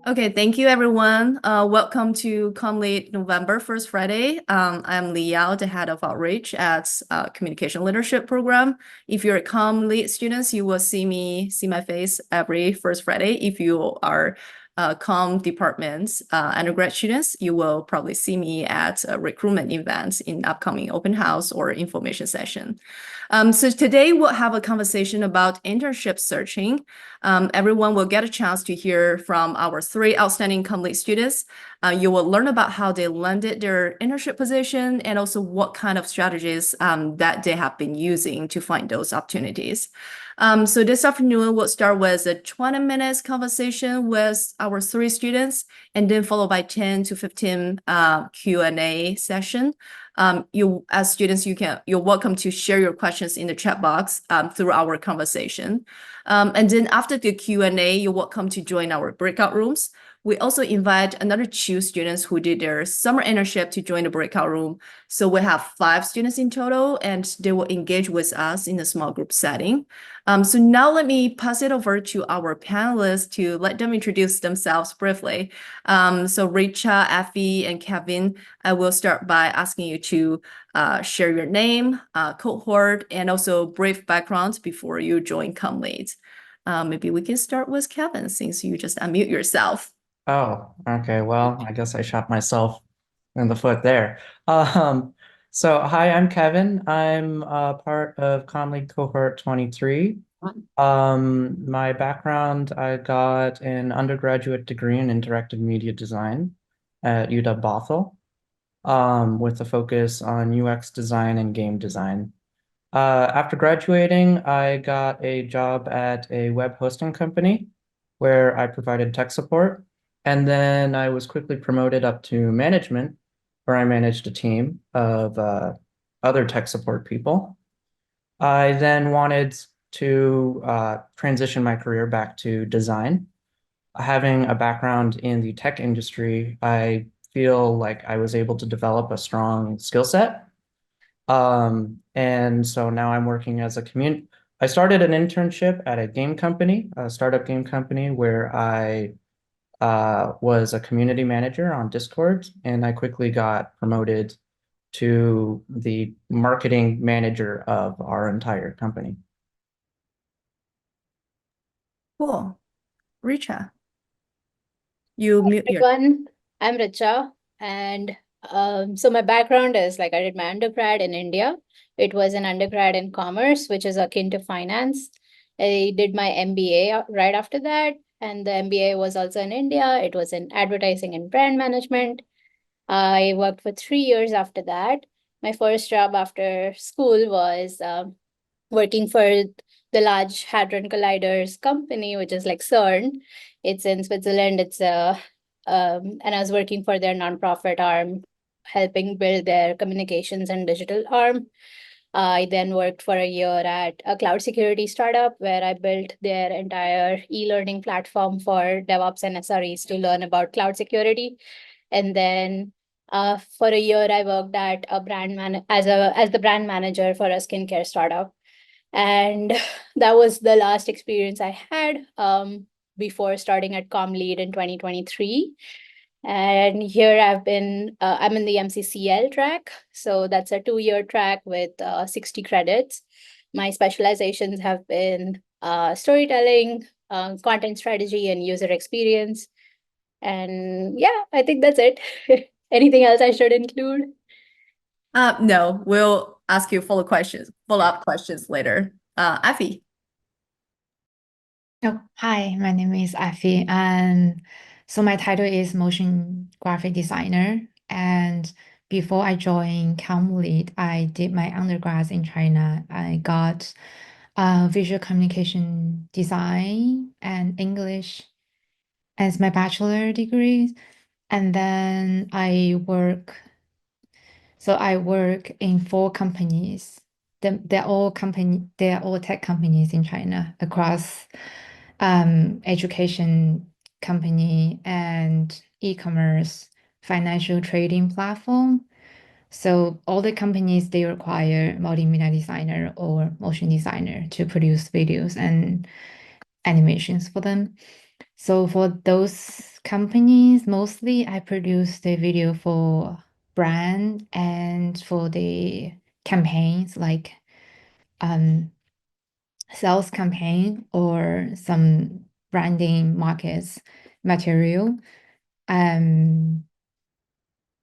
Okay, thank you everyone. Welcome to ComLead November First Friday. I'm Li Yao, the head of outreach at Communication Leadership Program. If you're ComLead students, you will see my face every first Friday. If you are Com departments undergrad students, you will probably see me at recruitment events in upcoming open house or information session. So today we'll have a conversation about internship searching. Everyone will get a chance to hear from our three outstanding ComLead students. You will learn about how they landed their internship position and also what kind of strategies that they have been using to find those opportunities. So this afternoon, we'll start with a 20 minutes conversation with our three students and then followed by 10 to 15 Q&A session. You as students, you're welcome to share your questions in the chat box through our conversation. And then after the Q&A, you're welcome to join our breakout rooms. We also invite another 2 students who did their summer internship to join the breakout room. So we have 5 students in total, and they will engage with us in a small group setting. So now let me pass it over to our panelists to let them introduce themselves briefly. So Richa, Effie, and Kevin, I will start by asking you to share your name, cohort, and also brief background before you join ComLead. Maybe we can start with Kevin since you just unmute yourself. Oh, okay. Well, I guess I shot myself in the foot there. So hi, I'm Kevin. I'm part of ComLead cohort 23. My background, I got an undergraduate degree in interactive media design at UW-Bothell, with a focus on UX design and game design. After graduating, I got a job at a web hosting company where I provided tech support. And then I was quickly promoted up to management, where I managed a team of other tech support people. I then wanted to transition my career back to design. Having a background in the tech industry, I feel like I was able to develop a strong skill set. And so now I'm working as a community. I started an internship at a game company, a startup game company, where I was a community manager on Discord, and I quickly got promoted to the marketing manager of our entire company. Cool. Richa, you mute your. Everyone, I'm Richa, and so my background is like I did my undergrad in India. It was an undergrad in commerce, which is akin to finance. I did my MBA right after that, and the MBA was also in India. It was in advertising and brand management. I worked for 3 years after that. My first job after school was working for the Large Hadron Colliders company, which is like CERN. It's in Switzerland. And I was working for their nonprofit arm, helping build their communications and digital arm. I then worked for a year at a cloud security startup where I built their entire e-learning platform for DevOps and SREs to learn about cloud security. And then for a year, I worked at a as the brand manager for a skincare startup. And that was the last experience I had before starting at ComLead in 2023. And here I'm in the MCCL track. So that's a 2-year track with 60 credits. My specializations have been storytelling, content strategy, and user experience. And yeah, I think that's it. Anything else I should include? No, we'll ask you follow-up questions later. Effie. Oh, hi, my name is Effie, and so my title is motion graphic designer. And before I joined ComLead, I did my undergrads in China. I got visual communication design and English as my bachelor degree. And then I work in 4 companies. They're all tech companies in China across education company and e-commerce financial trading platform. So all the companies, they require multimedia designer or motion designer to produce videos and animations for them. So for those companies. Mostly I produce the video for brand and for the campaigns like sales campaign or some branding markets material.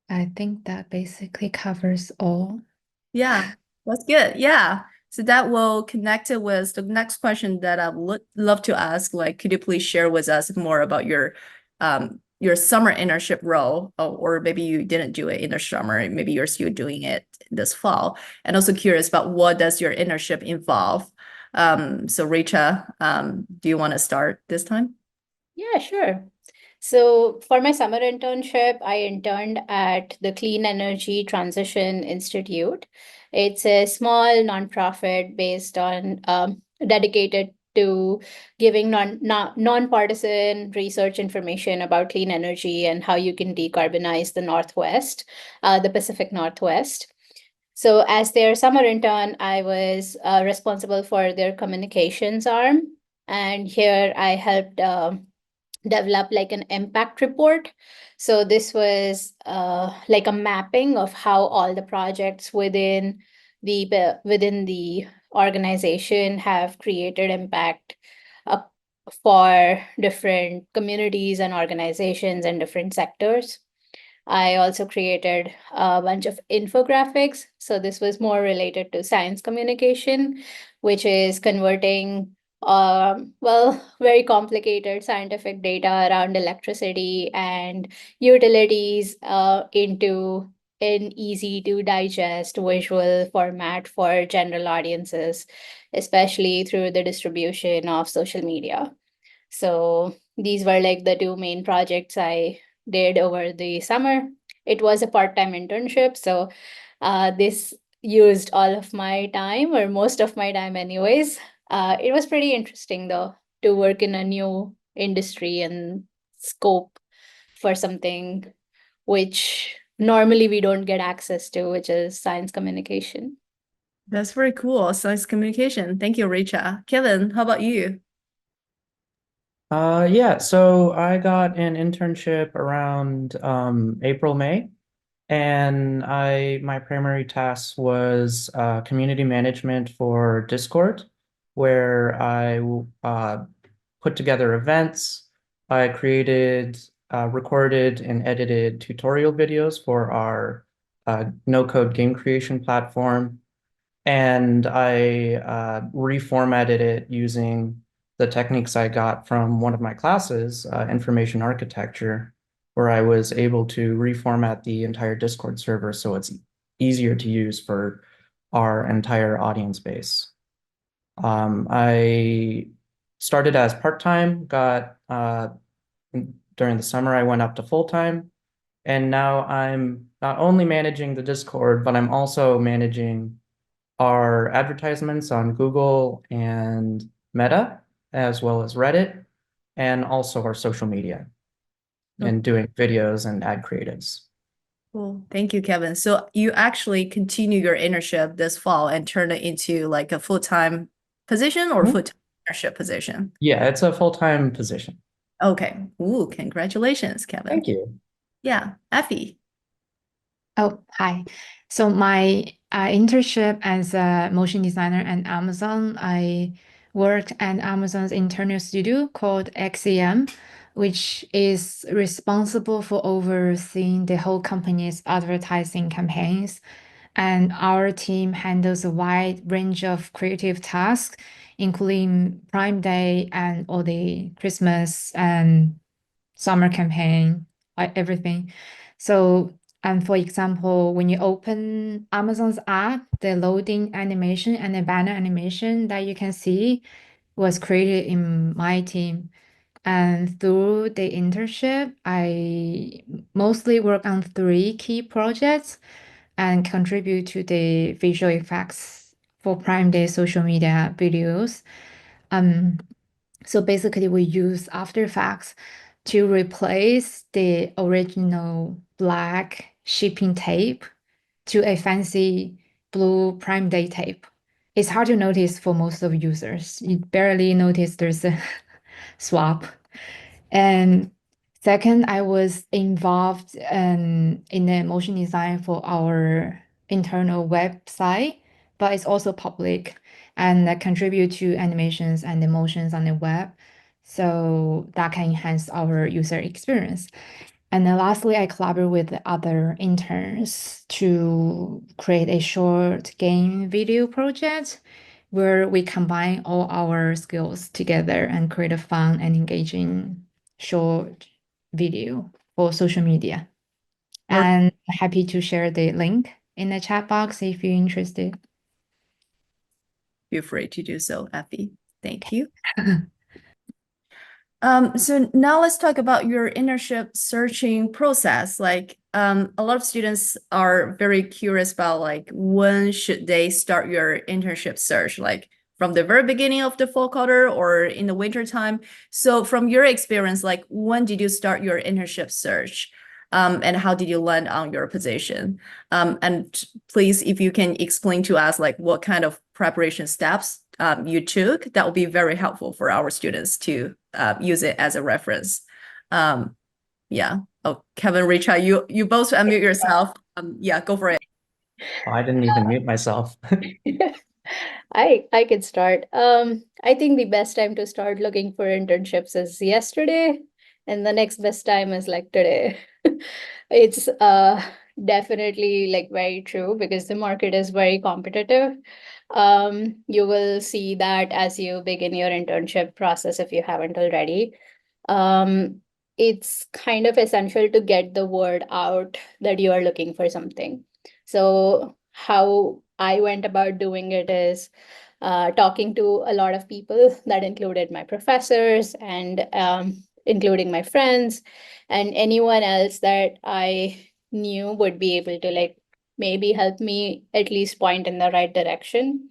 I think that basically covers all. Yeah, that's good. Yeah. So that will connect it with the next question that I would love to ask. Like, could you please share with us more about your summer internship role, or maybe you didn't do it in the summer, maybe you're still doing it this fall. And also curious about what does your internship involve? So Richa, do you want to start this time? Yeah, sure. So for my summer internship, I interned at the Clean Energy Transition Institute. It's a small nonprofit based on dedicated to giving nonpartisan research information about clean energy and how you can decarbonize the Northwest, the Pacific Northwest. So as their summer intern, I was responsible for their communications arm. And here I helped develop like an impact report. So this was like a mapping of how all the projects within the organization have created impact uh, for different communities and organizations and different sectors. I also created a bunch of infographics. So this was more related to science communication, which is converting very complicated scientific data around electricity and utilities into an easy to digest visual format for general audiences, especially through the distribution of social media. So these were like the two main projects I did over the summer. It was a part-time internship, so this used all of my time or most of my time anyways. It was pretty interesting though to work in a new industry and scope for something which normally we don't get access to, which is science communication. That's very cool. Science communication. Thank you, Richa. Kevin, how about you? Yeah, so I got an internship around April, May, and my primary task was community management for Discord, where I put together events. I created, recorded, and edited tutorial videos for our no-code game creation platform. And I reformatted it using the techniques I got from one of my classes, information architecture, where I was able to reformat the entire Discord server so it's easier to use for our entire audience base. I started as part-time, during the summer, I went up to full-time, and now I'm not only managing the Discord, but I'm also managing our advertisements on Google and Meta, as well as Reddit, and also our social media, and doing videos and ad creatives. Cool. Thank you, Kevin. So you actually continue your internship this fall and turn it into like a full-time position or full-time internship position? Yeah, it's a full-time position. Okay. Ooh, congratulations, Kevin. Thank you. Yeah. Effie. Oh, hi. So my internship as a motion designer at Amazon, I worked at Amazon's internal studio called XAM, which is responsible for overseeing the whole company's advertising campaigns. And our team handles a wide range of creative tasks, including Prime Day and all the Christmas and summer campaign, everything. So, and for example, when you open Amazon's app, the loading animation and the banner animation that you can see was created in my team. And through the internship, I mostly work on 3 key projects and contribute to the visual effects for Prime Day social media videos. So basically, we use After Effects to replace the original black shipping tape to a fancy blue Prime Day tape. It's hard to notice for most of users. You barely notice there's a swap. And Second, I was involved in the motion design for our internal website, but it's also public and that contribute to animations and emotions on the web. So that can enhance our user experience. And then lastly, I collaborate with the other interns to create a short game video project where we combine all our skills together and create a fun and engaging short video for social media. And happy to share the link in the chat box if you're interested. Feel free to do so, Effie. Thank you. So now let's talk about your internship searching process. Like, a lot of students are very curious about like when should they start your internship search, like from the very beginning of the fall quarter or in the winter time. So from your experience, like when did you start your internship search? And how did you land on your position? And please, if you can explain to us like what kind of preparation steps you took, that would be very helpful for our students to use it as a reference. Yeah. Oh, Kevin, Richa, you both unmute yourself. Yeah, go for it. Oh, I didn't even mute myself. I could start. I think the best time to start looking for internships is yesterday, and the next best time is like today. It's definitely like very true because the market is very competitive. You will see that as you begin your internship process if you haven't already. It's kind of essential to get the word out that you are looking for something. So how I went about doing it is talking to a lot of people that included my professors and including my friends and anyone else that I knew would be able to like maybe help me at least point in the right direction.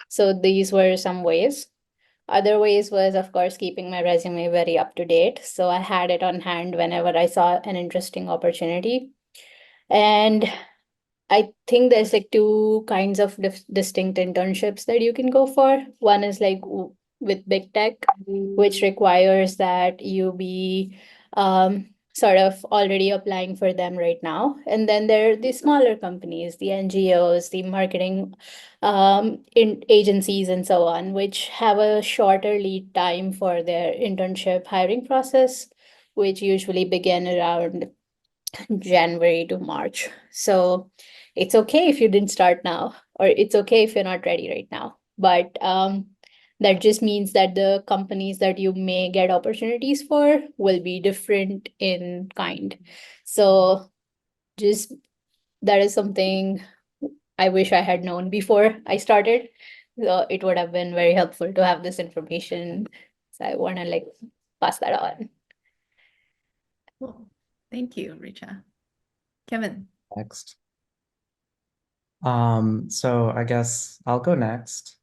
So these were some ways. Other ways was, of course, keeping my resume very up to date. So I had it on hand whenever I saw an interesting opportunity. And I think there's like two kinds of distinct internships that you can go for. One is like with big tech, which requires that you be sort of already applying for them right now. And then there are the smaller companies, the NGOs, the marketing agencies, and so on, which have a shorter lead time for their internship hiring process, which usually begin around January to March. So it's okay if you didn't start now, or it's okay if you're not ready right now. But that just means that the companies that you may get opportunities for will be different in kind. So just that is something I wish I had known before I started. So it would have been very helpful to have this information. So I want to like pass that on. Cool. Thank you, Richa. Kevin. Next. So I guess I'll go next.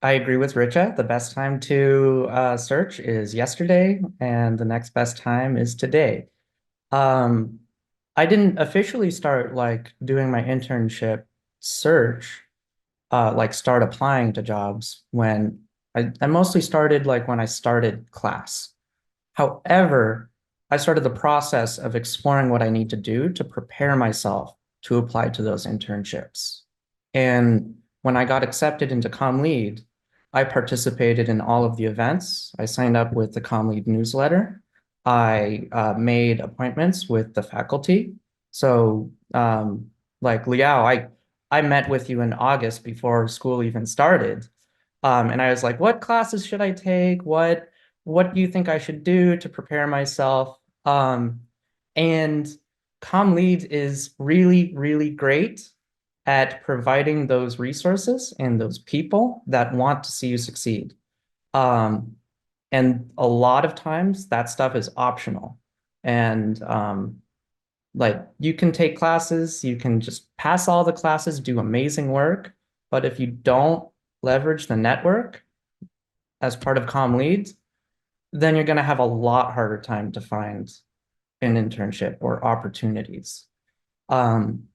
I agree with Richa. The best time to search is yesterday, and the next best time is today. I didn't officially start like doing my internship search, like start applying to jobs when I mostly started like when I started class. However, I started the process of exploring what I need to do to prepare myself to apply to those internships. And when I got accepted into ComLead, I participated in all of the events. I signed up with the ComLead newsletter. I made appointments with the faculty. So like Liao, I met with you in August before school even started. And I was like, what classes should I take? What do you think I should do to prepare myself? And ComLead is really, really great at providing those resources and those people that want to see you succeed. And a lot of times that stuff is optional. And like you can take classes, you can just pass all the classes, do amazing work. But if you don't leverage the network as part of ComLead, then you're going to have a lot harder time to find an internship or opportunities. And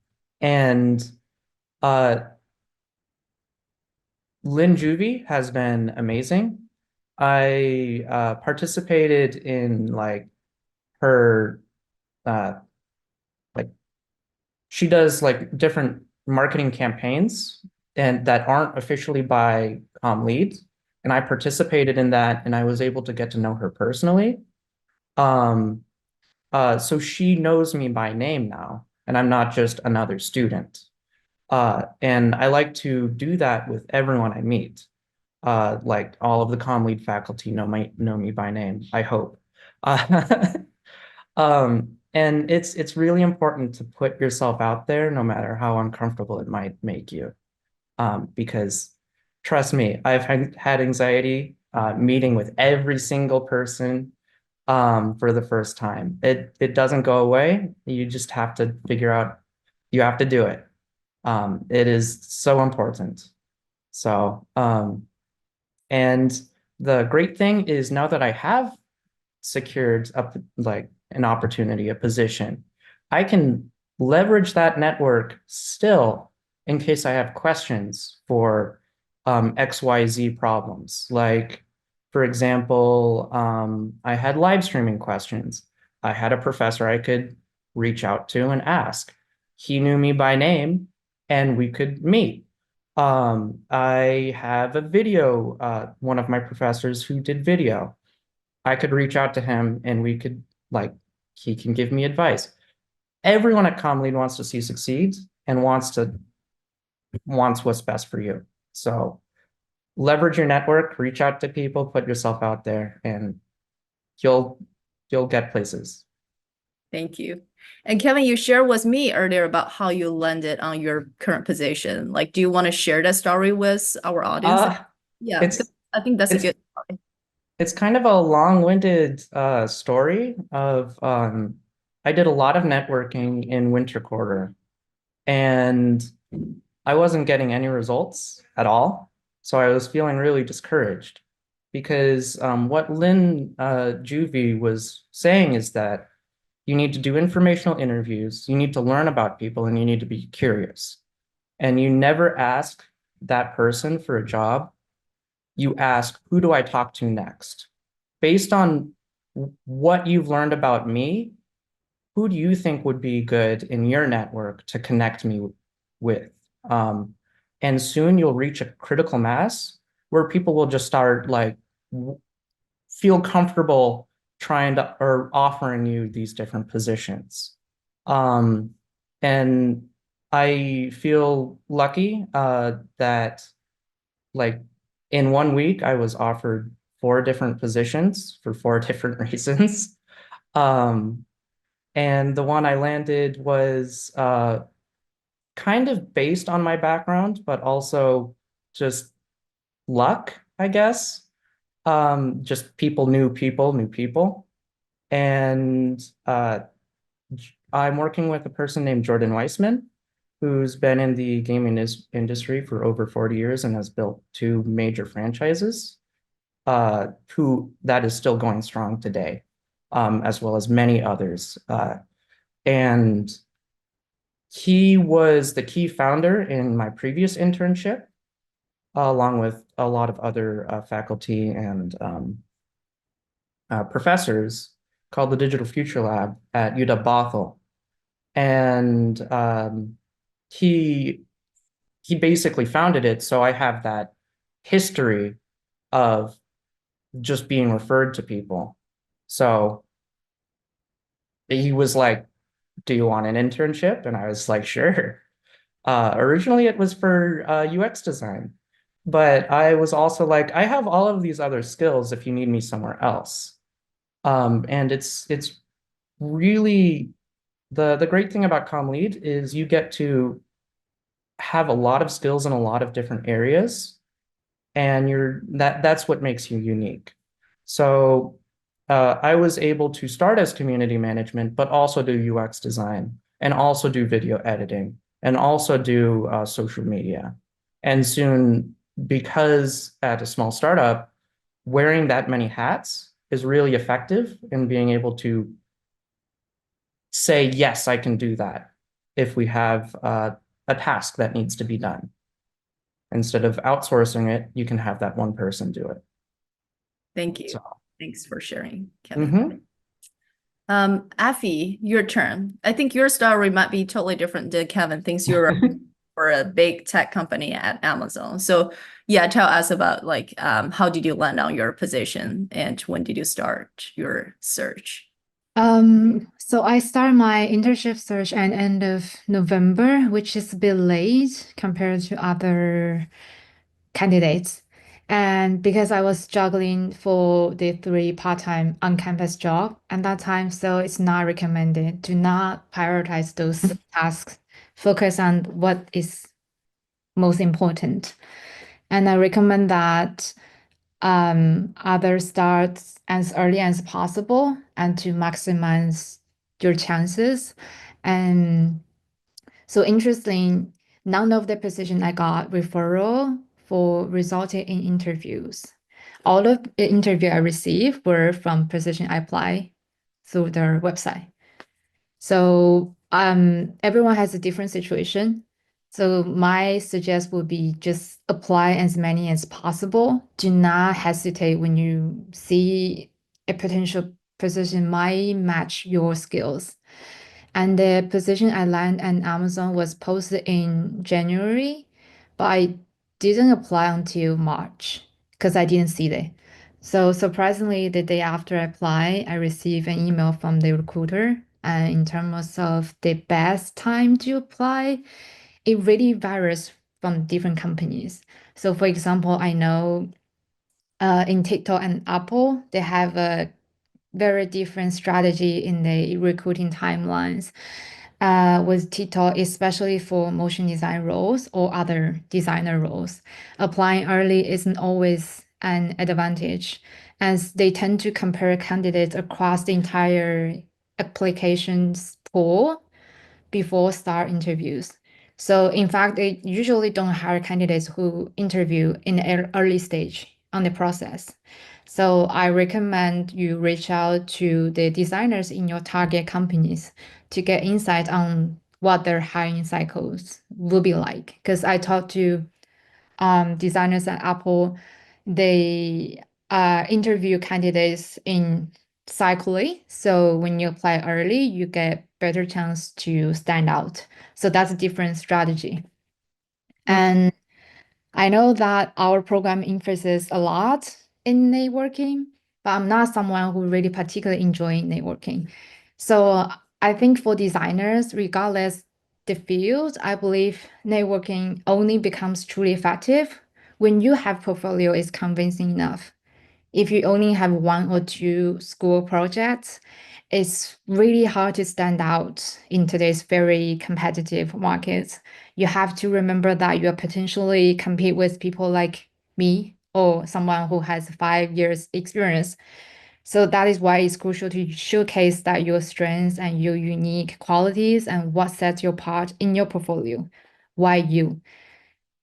Lynn Juvie has been amazing. I participated in like her like she does like different marketing campaigns and that aren't officially by Lead. And I participated in that and I was able to get to know her personally. Um, so she knows me by name now, and I'm not just another student. And I like to do that with everyone I meet. Like all of the Lead faculty know me by name, I hope. Uh, and it's really important to put yourself out there, no matter how uncomfortable it might make you. Because trust me, I've had anxiety meeting with every single person for the first time. It doesn't go away. You just have to figure out, you have to do it. It is so important. So, and the great thing is now that I have secured like an opportunity, a position, I can leverage that network still in case I have questions for XYZ problems. Like, for example, I had live streaming questions. I had a professor I could reach out to and ask. He knew me by name and we could meet. I have a video, one of my professors who did video. I could reach out to him and we could like he can give me advice. Everyone at ComLead wants to see you succeed and wants what's best for you. So leverage your network, reach out to people, put yourself out there, and you'll get places. Thank you. And Kevin, you shared with me earlier about how you landed on your current position. Like, do you want to share that story with our audience? Yeah, It's I think that's a it's good story. it's kind of a long-winded story of I did a lot of networking in winter quarter and I wasn't getting any results at all. So I was feeling really discouraged because what Lynn Juvie was saying is that you need to do informational interviews, you need to learn about people, and you need to be curious. And you never ask that person for a job. You ask, who do I talk to next? Based on what you've learned about me, who do you think would be good in your network to connect me with? And soon you'll reach a critical mass where people will just start like feel comfortable trying to or offering you these different positions. And I feel lucky that like in 1 week I was offered 4 different positions for 4 different reasons. And the one I landed was kind of based on my background, but also just luck, I guess. Just people knew people knew people. And I'm working with a person named Jordan Weissman, who's been in the gaming industry for over 40 years and has built 2 major franchises, who that is still going strong today, as well as many others. And he was the key founder in my previous internship, along with a lot of other faculty and professors, called the Digital Future Lab at UW Bothell. And he basically founded it. So I have that history of just being referred to people. So he was like, do you want an internship? And I was like, sure. Originally, it was for UX design, but I was also like, I have all of these other skills if you need me somewhere else. And it's really the great thing about ComLead is you get to have a lot of skills in a lot of different areas, and that's what makes you unique. So I was able to start as community management, but also do UX design and also do video editing and also do social media. And soon, because at a small startup, wearing that many hats is really effective in being able to say, yes, I can do that if we have a task that needs to be done. Instead of outsourcing it, you can have that one person do it. Thank you. So, Thanks for sharing, Kevin. Afi, your turn. I think your story might be totally different than Kevin thinks you're for a big tech company at Amazon. So yeah, tell us about like how did you land on your position and when did you start your search? So I started my internship search at end of November, which is a bit late compared to other candidates. And because I was juggling for the 3 part-time on-campus job at that time, so it's not recommended. Do not prioritize those tasks. Focus on what is most important. And I recommend that others start as early as possible and to maximize your chances. And so interesting, none of the position I got referral for resulted in interviews. All of the interview I received were from position I apply through their website. So everyone has a different situation. So my suggest would be just apply as many as possible. Do not hesitate when you see a potential position might match your skills. And the position I landed at Amazon was posted in January, but I didn't apply until March because I didn't see it. So surprisingly, the day after I applied, I received an email from the recruiter. And in terms of the best time to apply, it really varies from different companies. So for example, I know in TikTok and Apple, they have a very different strategy in the recruiting timelines. With TikTok, especially for motion design roles or other designer roles, applying early isn't always an advantage, as they tend to compare candidates across the entire applications pool before start interviews. So in fact, they usually don't hire candidates who interview in the early stage on the process. So I recommend you reach out to the designers in your target companies to get insight on what their hiring cycles will be like. Because I talked to designers at Apple, they interview candidates in cyclically. So when you apply early, you get better chance to stand out. So that's a different strategy. And I know that our program emphasizes a lot in networking, but I'm not someone who really particularly enjoy networking. So I think for designers, regardless the field, I believe networking only becomes truly effective when you have portfolio is convincing enough. If you only have 1 or 2 school projects, it's really hard to stand out in today's very competitive market. You have to remember that you are potentially compete with people like me or someone who has 5 years experience. So that is why it's crucial to showcase that your strengths and your unique qualities and what sets you apart in your portfolio. Why you?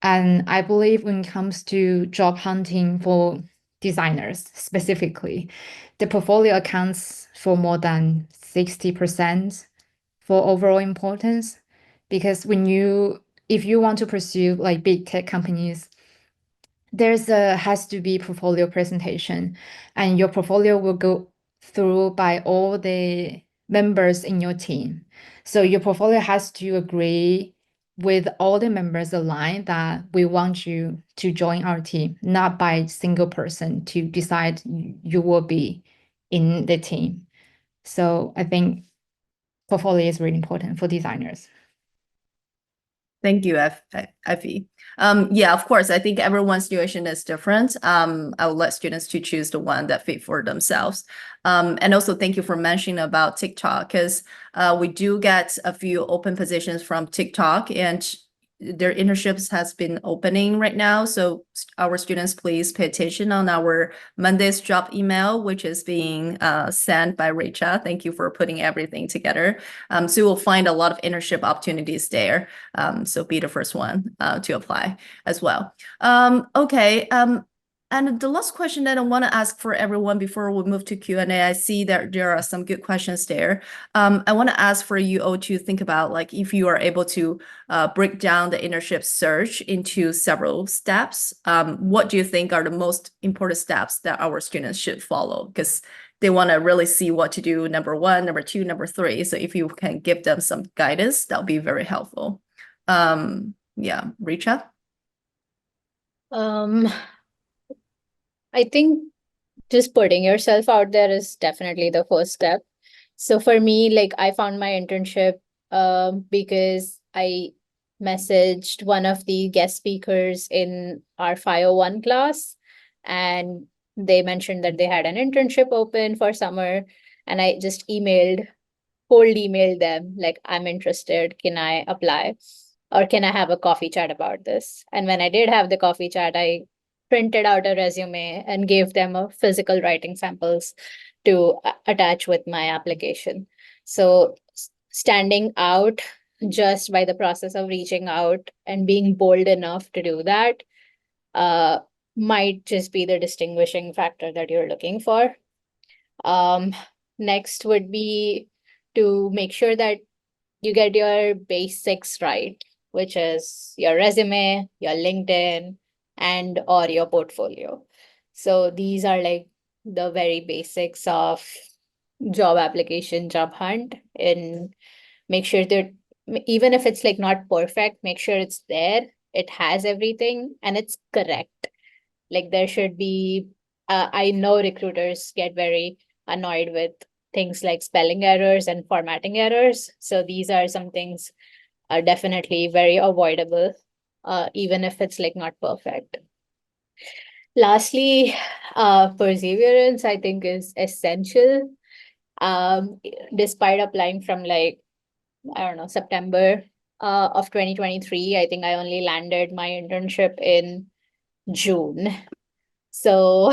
And I believe when it comes to job hunting for designers specifically, the portfolio accounts for more than 60% for overall importance. Because if you want to pursue like big tech companies, has to be portfolio presentation, and your portfolio will go through by all the members in your team. So your portfolio has to agree with all the members aligned that we want you to join our team, not by single person to decide you will be in the team. So I think portfolio is really important for designers. Thank you, Effie. Yeah, of course, I think everyone's situation is different. I will let students to choose the one that fit for themselves. And also thank you for mentioning about TikTok, because we do get a few open positions from TikTok, and their internships has been opening right now. So our students, please pay attention on our Monday's job email, which is being sent by Rachel. Thank you for putting everything together. So you'll find a lot of internship opportunities there. So be the first one to apply as well. Okay. And the last question that I want to ask for everyone before we move to Q&A, I see that there are some good questions there. I want to ask for you all to think about, like, if you are able to break down the internship search into several steps, what do you think are the most important steps that our students should follow? Because they want to really see what to do, number 1, number 2, number 3. So if you can give them some guidance, that'll be very helpful. Yeah, Richa? I think just putting yourself out there is definitely the first step. So for me, like I found my internship because I messaged one of the guest speakers in our 501 class, and they mentioned that they had an internship open for summer, and I just cold emailed them like, I'm interested, can I apply? Or can I have a coffee chat about this? And when I did have the coffee chat, I printed out a resume and gave them a physical writing samples to attach with my application. So standing out just by the process of reaching out and being bold enough to do that might just be the distinguishing factor that you're looking for. Next would be to make sure that you get your basics right, which is your resume, your LinkedIn, and or your portfolio. So these are like the very basics of job application, job hunt, and make sure that even if it's like not perfect, make sure it's there, it has everything, and it's correct. Like there should be, I know recruiters get very annoyed with things like spelling errors and formatting errors. So these are some things are definitely very avoidable, even if it's like not perfect. Lastly, perseverance, I think, is essential. Despite applying from like, I don't know, September of 2023, I think I only landed my internship in June. So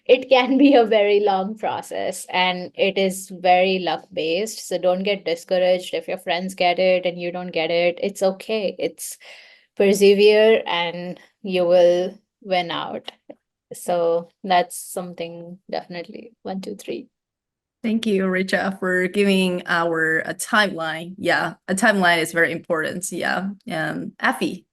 it can be a very long process, and it is very luck based. So don't get discouraged if your friends get it and you don't get it. It's okay. It's persevere and you will win out. So that's something definitely 1, 2, 3. Thank you, Richa, for giving our a timeline. Yeah, a timeline is very important. Yeah. Effie.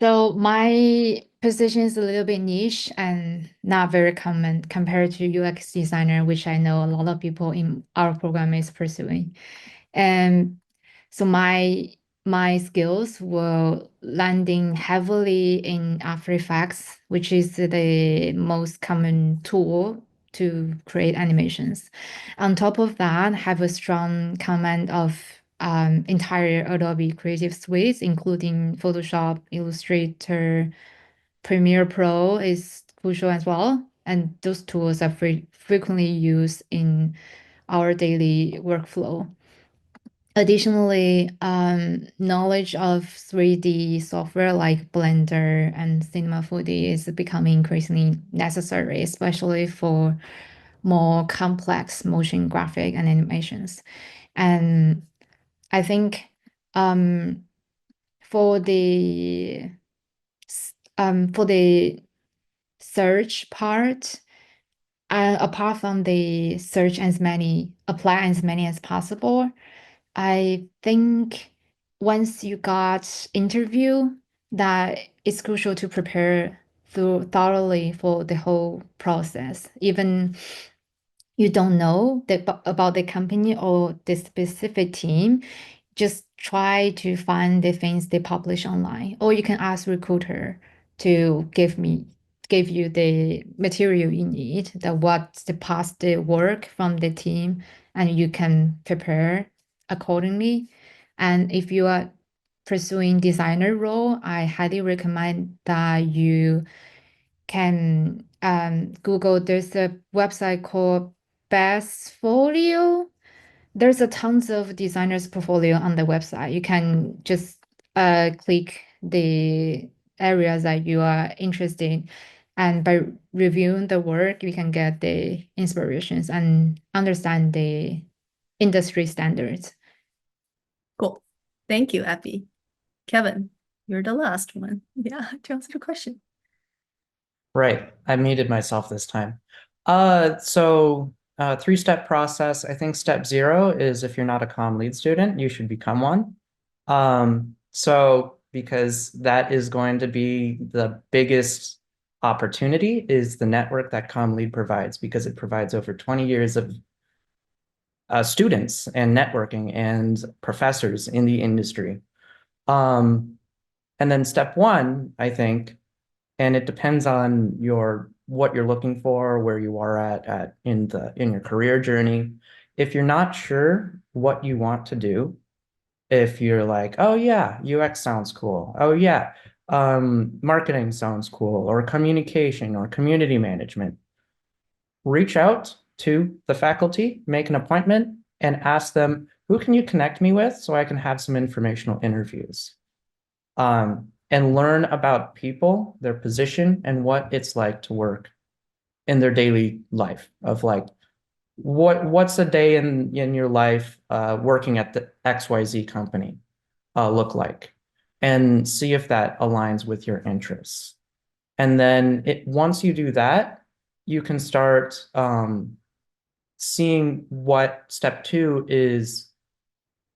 So my position is a little bit niche and not very common compared to UX designer, which I know a lot of people in our program is pursuing. And so my skills were landing heavily in After Effects, which is the most common tool to create animations. On top of that, have a strong command of entire Adobe Creative Suite, including Photoshop, Illustrator, Premiere Pro is crucial as well. And those tools are frequently used in our daily workflow. Additionally, knowledge of 3D software like Blender and Cinema 4D is becoming increasingly necessary, especially for more complex motion graphic and animations. And I think for the search part, apart from the apply as many as possible, I think once you got interview, that it's crucial to prepare thoroughly for the whole process. Even you don't know about the company or the specific team, just try to find the things they publish online, or you can ask recruiter to give you the material you need, what's the past work from the team, and you can prepare accordingly. And if you are pursuing designer role, I highly recommend that you can Google. There's a website called Bestfolio. There's a tons of designers' portfolio on the website. You can just click the areas that you are interested in, and by reviewing the work, you can get the inspirations and understand the industry standards. Cool. Thank you, Effie. Kevin. You're the last one. Yeah, to answer the question. Right. I muted myself this time. Three-step process. I think step 0 is if you're not a comm lead student, you should become one. Because that is going to be the biggest opportunity is the network that comm lead provides, because it provides over 20 years of students and networking and professors in the industry. And then step 1, I think, and it depends on what you're looking for, where you are at in your career journey. If you're not sure what you want to do, if you're like, oh yeah, UX sounds cool. Oh yeah, marketing sounds cool, or communication or community management, reach out to the faculty, make an appointment, and ask them, who can you connect me with so I can have some informational interviews? And learn about people, their position, and what it's like to work in their daily life of like, what's a day in your life working at the XYZ company look like, and see if that aligns with your interests. And then once you do that, you can start seeing what step 2 is,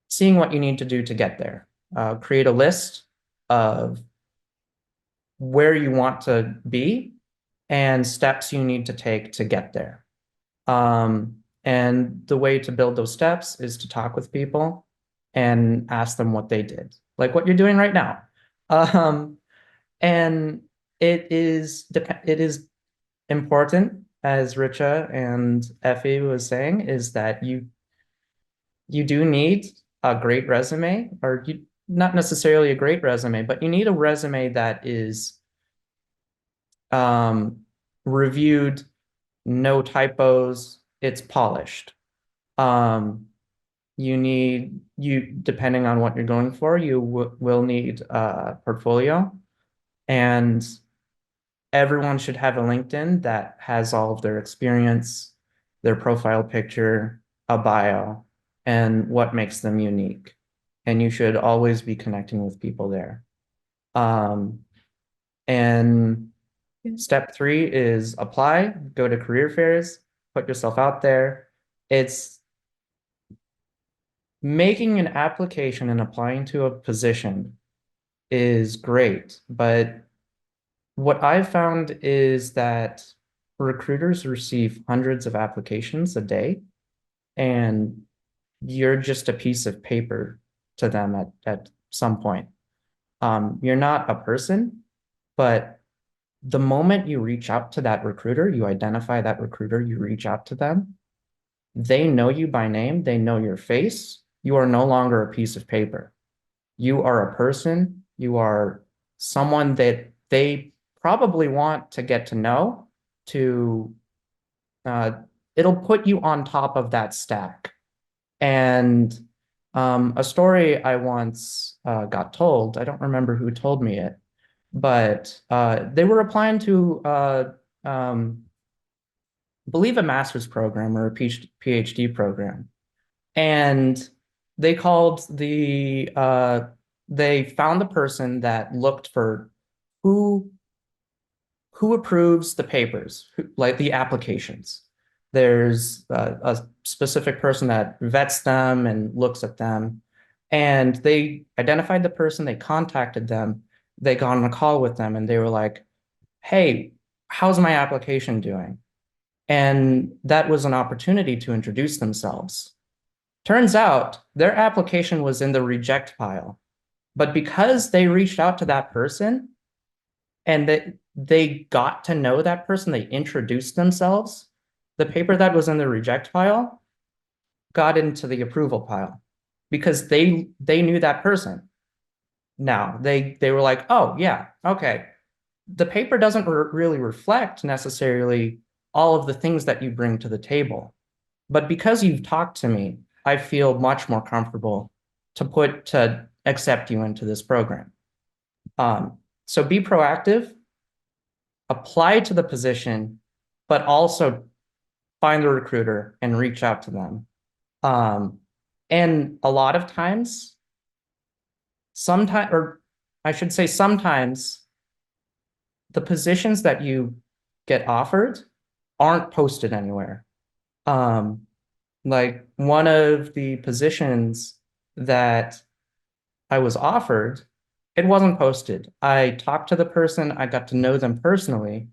seeing what you need to do to get there. Create a list of where you want to be and steps you need to take to get there. And the way to build those steps is to talk with people and ask them what they did, like what you're doing right now. And it is important, as Richa and Effie was saying, is that you do need a great resume, or not necessarily a great resume, but you need a resume that is reviewed, no typos, it's polished. Depending on what you're going for, you will need a portfolio, and everyone should have a LinkedIn that has all of their experience, their profile picture, a bio, and what makes them unique. And you should always be connecting with people there. And step 3 is apply, go to career fairs, put yourself out there. It's making an application and applying to a position is great, but what I've found is that recruiters receive hundreds of applications a day, and you're just a piece of paper to them at some point. You're not a person, but the moment you reach out to that recruiter, you identify that recruiter, you reach out to them, they know you by name, they know your face. You are no longer a piece of paper. You are a person. You are someone that they probably want to get to know. It'll put you on top of that stack. And a story I once got told, I don't remember who told me it, but they were applying to believe a master's program or a PhD program. And they they found the person that looked for who approves the papers, like the applications. There's a specific person that vets them and looks at them. And they identified the person, they contacted them, they got on a call with them, and they were like, hey, how's my application doing? And that was an opportunity to introduce themselves. Turns out their application was in the reject pile, but because they reached out to that person and that they got to know that person, they introduced themselves, the paper that was in the reject pile got into the approval pile because they knew that person. Now they were like, oh yeah, okay. The paper doesn't really reflect necessarily all of the things that you bring to the table. But because you've talked to me, I feel much more comfortable to accept you into this program. So be proactive, apply to the position, but also find a recruiter and reach out to them. And a lot of times, I should say sometimes the positions that you get offered aren't posted anywhere. Like one of the positions that I was offered, it wasn't posted. I talked to the person, I got to know them personally,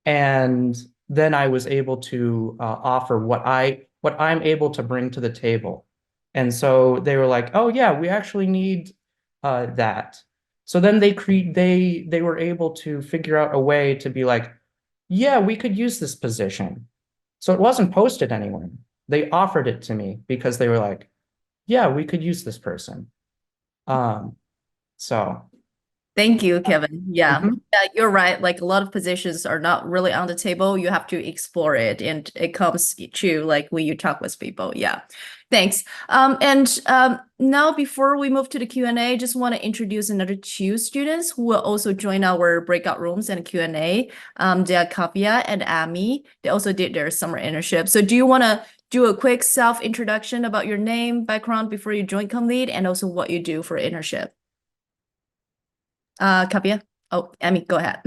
and then I was able to offer what I'm able to bring to the table. And so they were like, "Oh yeah, we actually need that." So then they were able to figure out a way to be like, "Yeah, we could use this position." So it wasn't posted anywhere. They offered it to me because they were like, "Yeah, we could use this person." So Thank you, Kevin. Yeah. Mhm. Yeah, you're right. Like a lot of positions are not really on the table. You have to explore it, and it comes to like when you talk with people. Yeah. Thanks. Now before we move to the Q&A, just want to introduce another two students who will also join our breakout rooms and Q&A. They are Kavya and Amy. They also did their summer internship. So do you want to do a quick self-introduction about your name, background before you join ComLead, and also what you do for internship? Kavya? Oh, Amy, go ahead.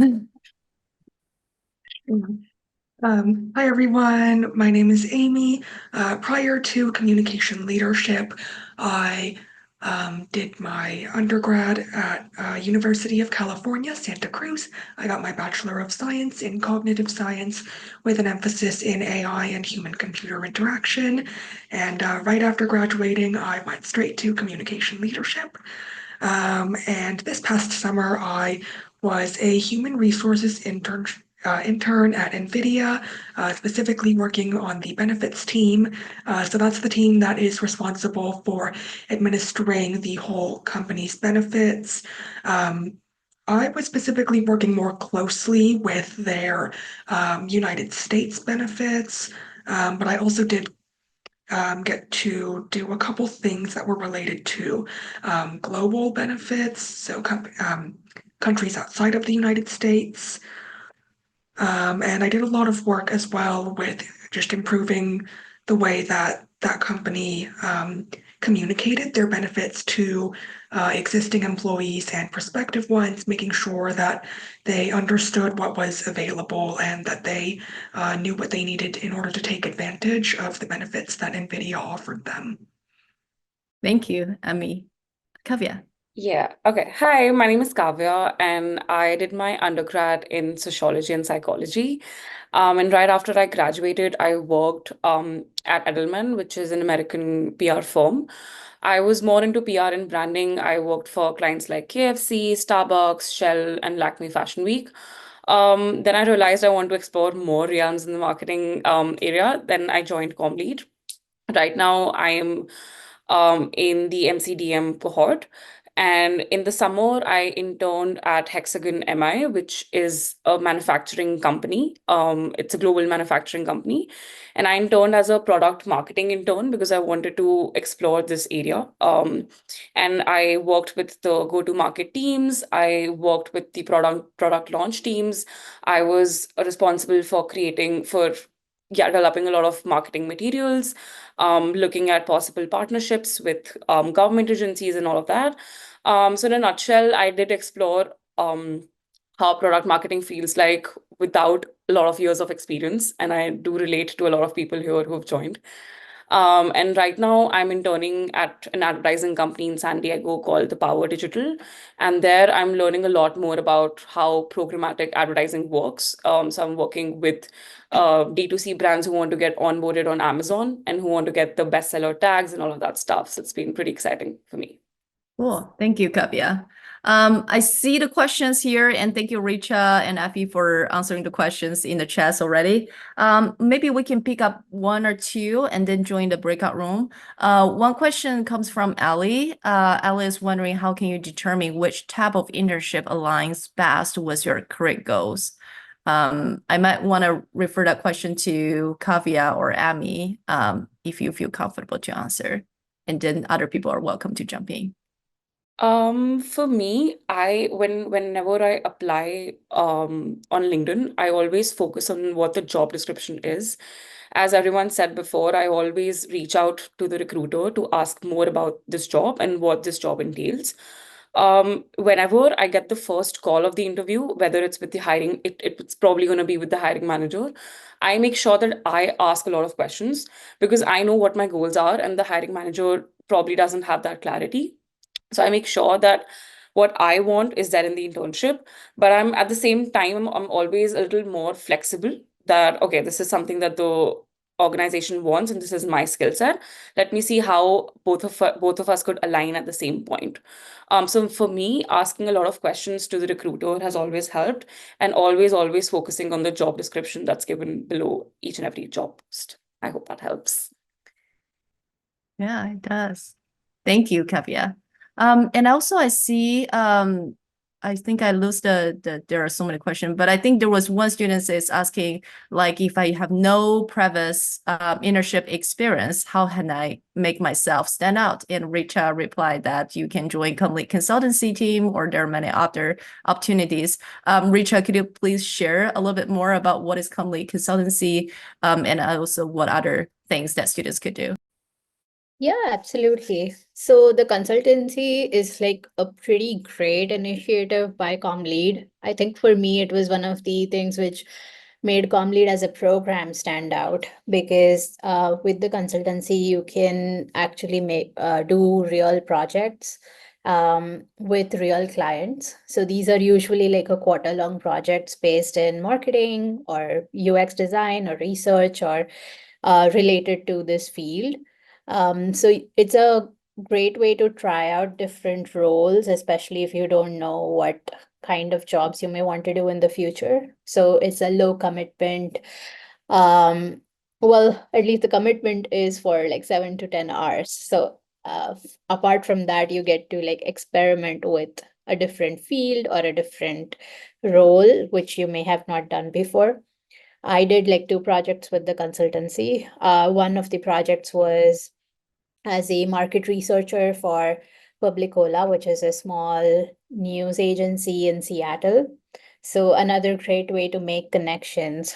Hi everyone, my name is Amy. Prior to communication leadership, I did my undergrad at University of California, Santa Cruz. I got my Bachelor of Science in Cognitive Science with an emphasis in AI and human-computer interaction. And right after graduating, I went straight to communication leadership. And this past summer, I was a human resources intern at NVIDIA, specifically working on the benefits team. So that's the team that is responsible for administering the whole company's benefits. I was specifically working more closely with their United States benefits, but I also did get to do a couple things that were related to global benefits, so countries outside of the United States. And I did a lot of work as well with just improving the way that that company communicated their benefits to existing employees and prospective ones, making sure that they understood what was available and that they knew what they needed in order to take advantage of the benefits that NVIDIA offered them. Thank you, Amy. Kavya. Yeah. Okay. Hi, my name is Kavya, and I did my undergrad in sociology and psychology. And right after I graduated, I worked at Edelman, which is an American PR firm. I was more into PR and branding. I worked for clients like KFC, Starbucks, Shell, and Lakme Fashion Week. Then I realized I want to explore more realms in the marketing area. Then I joined ComLead. Right now, I am in the MCDM cohort. And in the summer, I interned at Hexagon MI, which is a manufacturing company. It's a global manufacturing company. And I interned as a product marketing intern because I wanted to explore this area. And I worked with the go-to-market teams. I worked with the product launch teams. I was responsible for developing a lot of marketing materials, looking at possible partnerships with government agencies and all of that. So in a nutshell, I did explore how product marketing feels like without a lot of years of experience. And I do relate to a lot of people here who have joined. And right now, I'm interning at an advertising company in San Diego called The Power Digital. And there, I'm learning a lot more about how programmatic advertising works. So I'm working with D2C brands who want to get onboarded on Amazon and who want to get the bestseller tags and all of that stuff. So it's been pretty exciting for me. Cool. Thank you, Kavya. I see the questions here, and thank you, Richa and Effie, for answering the questions in the chat already. Maybe we can pick up one or two and then join the breakout room. One question comes from Ellie. Ellie is wondering, how can you determine which type of internship aligns best with your career goals? I might want to refer that question to Kavya or Amy, if you feel comfortable to answer, and then other people are welcome to jump in. For me, whenever I apply on LinkedIn, I always focus on what the job description is. As everyone said before, I always reach out to the recruiter to ask more about this job and what this job entails. Whenever I get the first call of the interview, whether it's with the hiring, it's probably going to be with the hiring manager. I make sure that I ask a lot of questions because I know what my goals are, and the hiring manager probably doesn't have that clarity. So I make sure that what I want is there in the internship, but I'm at the same time, I'm always a little more flexible that, okay, this is something that the organization wants and this is my skill set. Let me see how both of us could align at the same point. So for me, asking a lot of questions to the recruiter has always helped, and always focusing on the job description that's given below each and every job post. I hope that helps. Yeah, it does. Thank you, Kavya. And also I see, I think I lose there are so many questions, but I think there was one student is asking, like, if I have no previous internship experience, how can I make myself stand out? And Richa replied that you can join Complete consultancy team, or there are many other opportunities. Richa, could you please share a little bit more about what is Complete consultancy, and also what other things that students could do? Yeah, absolutely. So the consultancy is like a pretty great initiative by ComLead. I think for me, it was one of the things which made ComLead as a program stand out, because with the consultancy, you can actually do real projects with real clients. So these are usually like a quarter-long projects based in marketing or UX design or research or related to this field. So it's a great way to try out different roles, especially if you don't know what kind of jobs you may want to do in the future. So it's a low commitment. Well, at least the commitment is for like 7 to 10 hours. So apart from that, you get to like experiment with a different field or a different role, which you may have not done before. I did like 2 projects with the consultancy. One of the projects was as a market researcher for Publicola, which is a small news agency in Seattle. So another great way to make connections,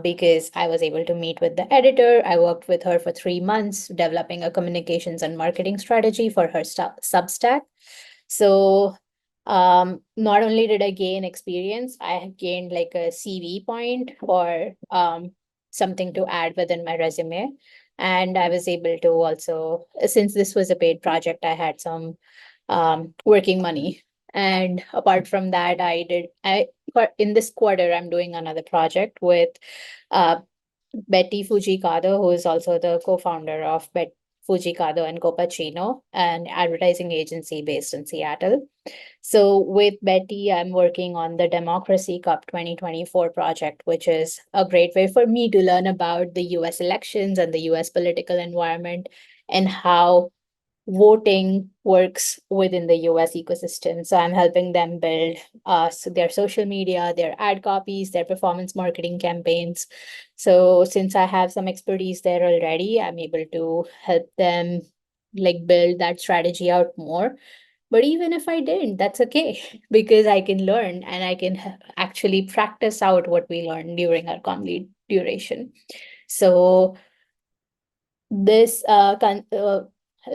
because I was able to meet with the editor. I worked with her for 3 months, developing a communications and marketing strategy for her Substack. So not only did I gain experience, I have gained like a CV point or something to add within my resume. And I was able to also, since this was a paid project, I had some working money. And apart from that, in this quarter, I'm doing another project with Betty Fujikado, who is also the co-founder of Fujikado and Copacino, an advertising agency based in Seattle. So with Betty, I'm working on the Democracy Cup 2024 project, which is a great way for me to learn about the US elections and the US political environment and how voting works within the US ecosystem. So I'm helping them build their social media, their ad copies, their performance marketing campaigns. So since I have some expertise there already, I'm able to help them like build that strategy out more. But even if I didn't, that's okay, because I can learn and I can actually practice out what we learned during our ComLead duration. So this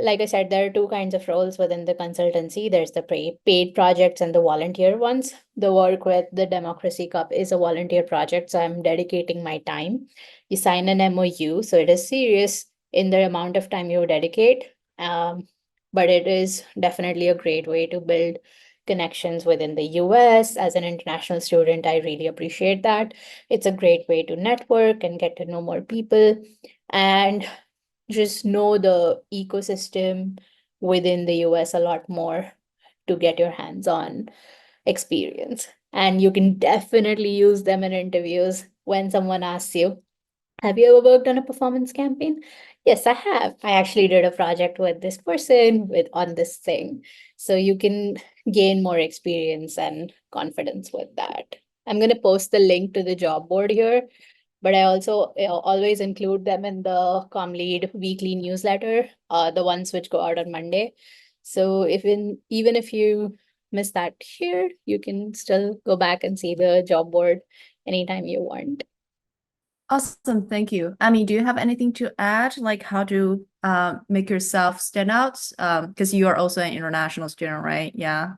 like I said, there are 2 kinds of roles within the consultancy. There's the paid projects and the volunteer ones. The work with the Democracy Cup is a volunteer project, so I'm dedicating my time. You sign an MOU, so it is serious in the amount of time you dedicate. But it is definitely a great way to build connections within the US. As an international student, I really appreciate that. It's a great way to network and get to know more people and just know the ecosystem within the US a lot more to get your hands on experience. And you can definitely use them in interviews when someone asks you, have you ever worked on a performance campaign? Yes, I have. I actually did a project with this person on this thing. So you can gain more experience and confidence with that. I'm going to post the link to the job board here, but I also always include them in the ComLead weekly newsletter, the ones which go out on Monday. So even if you miss that here, you can still go back and see the job board anytime you want. Awesome, thank you. Amy, do you have anything to add, like how to make yourself stand out? Because you are also an international student, right? Yeah.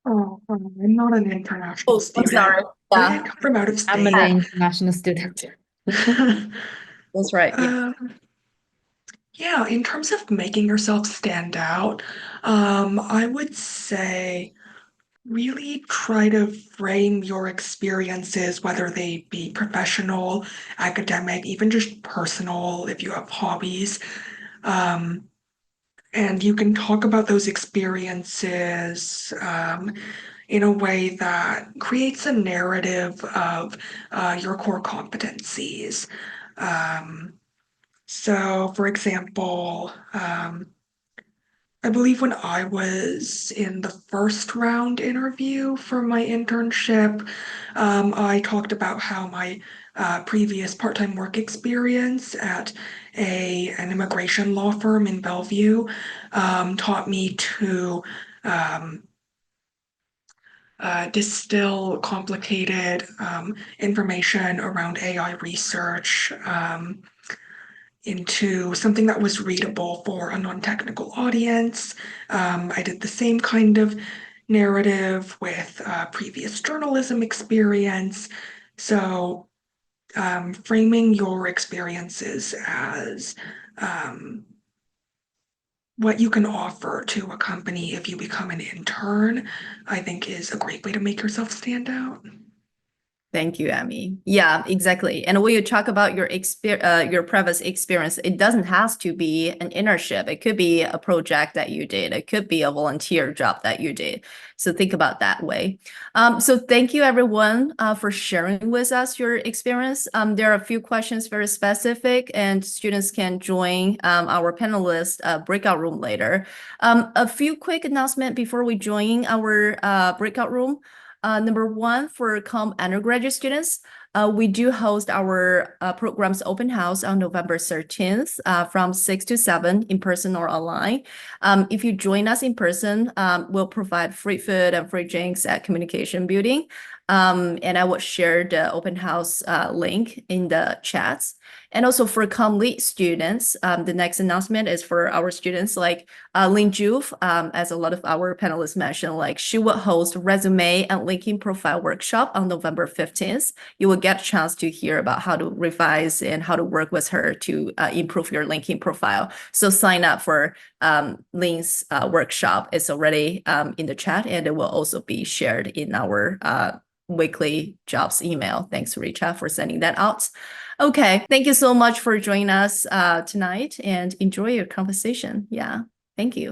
Oh, I'm not an international I'm student. sorry. I Yeah, come from out of I'm an state. international student. that's right. Yeah. Yeah, in terms of making yourself stand out, I would say really try to frame your experiences, whether they be professional, academic, even just personal, if you have hobbies. And you can talk about those experiences in a way that creates a narrative of your core competencies. So, for example, I believe when I was in the first round interview for my internship, I talked about how my previous part-time work experience at an immigration law firm in Bellevue taught me to distill complicated information around AI research into something that was readable for a non-technical audience. I did the same kind of narrative with previous journalism experience. So framing your experiences as what you can offer to a company if you become an intern, I think is a great way to make yourself stand out. Thank you, Amy. Yeah, exactly. And when you talk about your previous experience, it doesn't have to be an internship. It could be a project that you did. It could be a volunteer job that you did. So think about that way. So thank you, everyone, for sharing with us your experience. There are a few questions very specific, and students can join our panelist breakout room later. A few quick announcements before we join our breakout room. Number one, for undergraduate students, we do host our program's open house on November 13th from 6 to 7 in person or online. If you join us in person, we'll provide free food and free drinks at Communication Building. And I will share the open house link in the chats. And also for ComLead students, the next announcement is for our students like Lin Juve, as a lot of our panelists mentioned, like she will host resume and LinkedIn profile workshop on November 15th. You will get a chance to hear about how to revise and how to work with her to improve your LinkedIn profile. So sign up for Lin's workshop. It's already in the chat, and it will also be shared in our weekly jobs email. Thanks, Richa, for sending that out. Okay, thank you so much for joining us tonight, and enjoy your conversation. Yeah, thank you.